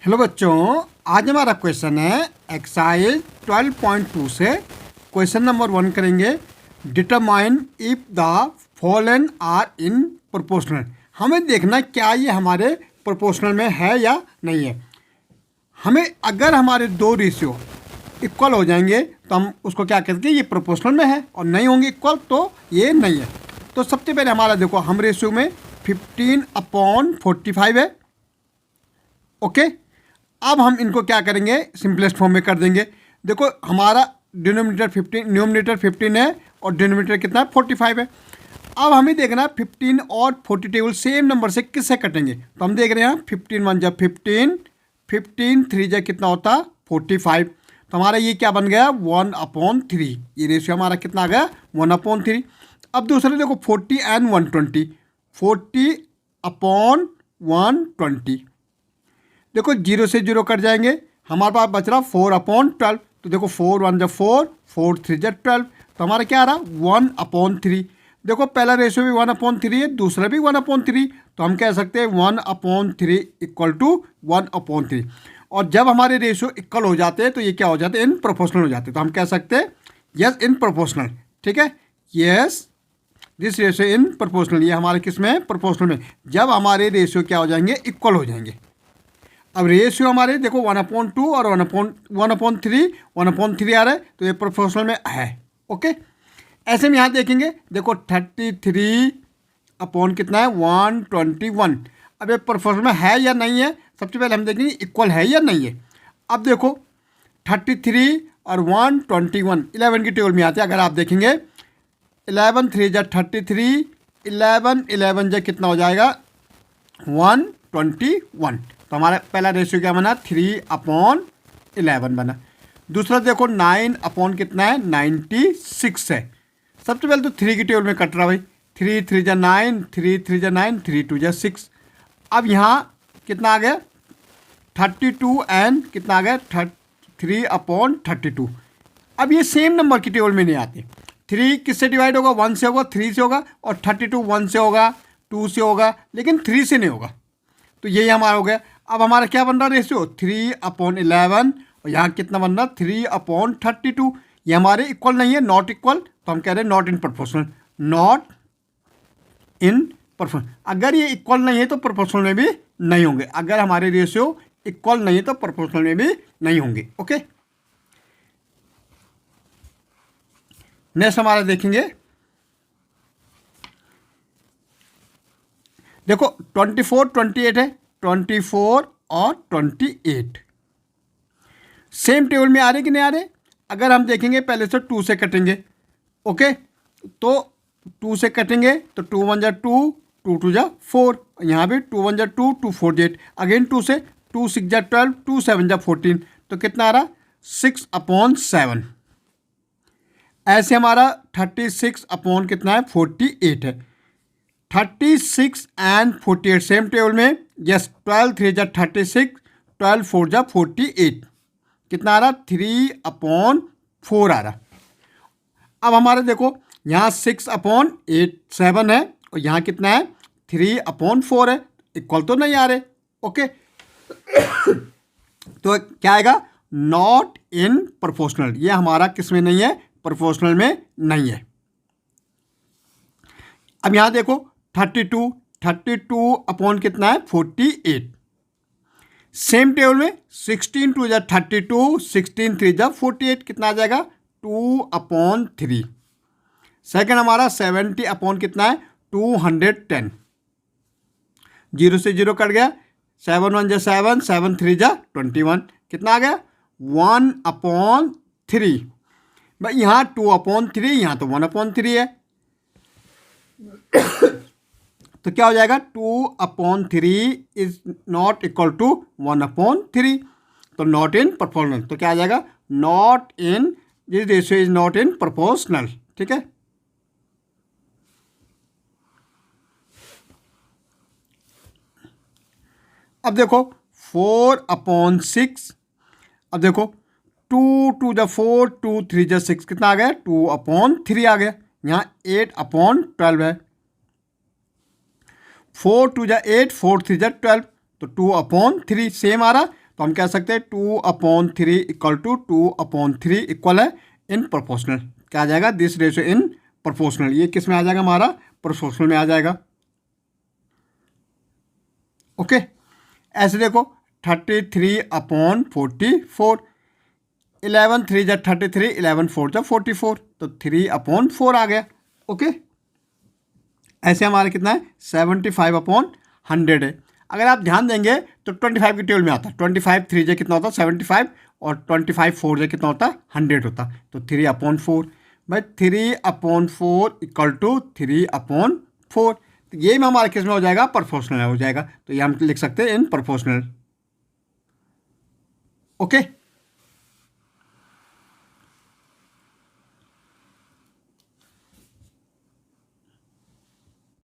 Hello बच्चों, आज हमारा क्वेश्चन है एक्सरसाइज 12.2 से क्वेश्चन नंबर 1 करेंगे। Determine if the following are in proportional. हमें देखना क्या ये हमारे प्रोपोर्शनल में है या नहीं है। हमें अगर हमारे दो रेशियो इक्वल हो जाएंगे तो हम उसको क्या कहते हैं, ये प्रोपोर्शनल में है, और नहीं होंगे इक्वल तो ये नहीं है। तो सबसे पहले हमारा देखो, हम रेशियो में 15/45 है। ओके, अब हम इनको क्या करेंगे, सिंपलेस्ट फॉर्म में कर देंगे। देखो हमारा न्यूमरेटर 15 है और डिनोमिनेटर कितना है 45 है। अब हमें देखना है 15 और 40 टेबल सेम नंबर से किससे कटेंगे। तो हम देख रहे हैं 15 1 जब 15, 15 3 जब कितना होता 45। तो हमारा ये क्या बन गया 1/3। ये रेशियो हमारा कितना आ गया 1/3। अब दूसरे देखो 40 एंड 120, 40/120। देखो जीरो से जीरो कट जाएंगे, हमारे पास बच रहा 4/12। तो देखो 4 1 जब 4, 4 3 जब 12। तो हमारा क्या आ रहा 1/3। देखो पहला रेशियो भी 1/3 है, दूसरा भी 1/3। तो हम कह सकते हैं 1/3 इक्वल टू 1/3। और जब हमारे रेशियो इक्वल हो जाते हैं तो ये क्या हो जाते हैं, इन प्रोपोर्शनल हो जाते हैं। तो हम कह सकते हैं यस इन प्रोपोर्शनल। ठीक है, yes this ratio in proportional. ये हमारे किस में है, प्रोपोर्शनल में, जब हमारे रेशियो क्या हो जाएंगे, इक्वल हो जाएंगे। अब रेशियो हमारे देखो 1/2 और 1/3 आ रहा है, तो ये प्रोपोर्शनल में है। ओके, ऐसे में यहाँ देखेंगे, देखो 33 अपॉन कितना है 121। अब ये प्रोपोर्शनल में है या नहीं है, सबसे पहले हम देखेंगे इक्वल है या नहीं है। अब देखो 33 और 121 11 की टेबल में आते हैं। अगर आप देखेंगे 11 3 जा 33, 11 11 जा कितना हो जाएगा 121। तो हमारा पहला रेशियो क्या बना 3/11 बना। दूसरा देखो 9 अपॉन कितना है 96 है। सबसे पहले तो 3 की टेबल में कट रहा भाई, 3 3 जा 9, 3 3 जा 9, 3 2 जा 6। अब यहाँ कितना आ गया 32 एंड कितना आ गया 3/32। अब ये सेम नंबर की टेबल में नहीं आते। 3 किससे डिवाइड होगा, 1 से होगा, 3 से होगा, और 32 1 से होगा, 2 से होगा, लेकिन 3 से नहीं होगा। तो यही हमारा हो गया। अब हमारा क्या बन रहा रेशियो 3/11, और यहाँ कितना बन रहा 3/32। ये हमारे इक्वल नहीं है, नॉट इक्वल। तो हम कह रहे हैं not in proportional, not in proportional. अगर ये इक्वल नहीं है तो प्रोपोर्शनल में भी नहीं होंगे। अगर हमारे रेशियो इक्वल नहीं है तो प्रोपोर्शनल में भी नहीं होंगे। ओके, नेक्स्ट हमारा देखेंगे, देखो 24 28 है, 24 और 28 सेम टेबल में आ रहे कि नहीं आ रहे। अगर हम देखेंगे पहले से 2 से कटेंगे। ओके, तो 2 से कटेंगे तो 2 1 जा 2, 2 2 जा 4, यहाँ भी 2 1 जा 2, 2 4 जा 8, अगेन 2 से 2 6 जा 12, 2 7 जा 14। तो कितना आ रहा 6/7। ऐसे हमारा 36 अपॉन कितना है 48 है। 36 एंड 48 सेम टेबल में, यस 12 3 जा 36, 12 4 जा 48। कितना आ रहा 3/4 आ रहा। अब हमारे देखो यहाँ 6/8 7 है, और यहाँ कितना है 3/4 है। इक्वल तो नहीं आ रहे। ओके तो क्या आएगा नॉट इन प्रोपोर्शनल। ये हमारा किस में नहीं है, प्रोपोर्शनल में नहीं है। अब यहाँ देखो 32 अपॉन कितना है 48। सेम टेबल में 16 2 जा 32, 16 3 जा 48, कितना आ जाएगा 2/3। सेकंड हमारा 70 अपॉन कितना है 210, जीरो से जीरो कट गया, 7 1 जा 7, 7 3 जा 21, कितना आ गया 1/3। भाई यहाँ 2/3, यहाँ तो 1/3 है। तो क्या हो जाएगा 2/3 इज नॉट इक्वल टू 1/3। तो नॉट इन प्रोपोर्शनल। तो क्या आ जाएगा not in, this ratio is not in proportional. ठीक है, अब देखो 4/6। अब देखो 2 2 जा 4, 2 3 जा 6, कितना आ गया 2/3 आ गया। यहाँ 8/12 है, 4 2 जा 8, 4 3 जा 12, तो 2/3 सेम आ रहा। तो हम कह सकते हैं 2/3 इक्वल टू 2/3 इक्वल है इन प्रोपोर्शनल। क्या आ जाएगा? This ratio in proportional. ये किस में आ जाएगा? हमारा प्रोपोर्शनल में आ जाएगा। ओके, ऐसे देखो 33/44, 11 3 जा 33, 11 4 जा 44, तो 3/4 आ गया। ओके, ऐसे हमारा कितना है? 75/100 है। अगर आप ध्यान देंगे तो 25 की टेबल में आता है। 25 3 जा कितना होता है? 75, और 25 4 जा कितना होता है? 100 होता है। तो 3/4 भाई, 3/4 इक्वल टू 3/4। तो ये में हमारे केस में हो जाएगा प्रोपोर्शनल हो जाएगा। तो ये हम लिख सकते हैं इन प्रोपोर्शनल। ओके।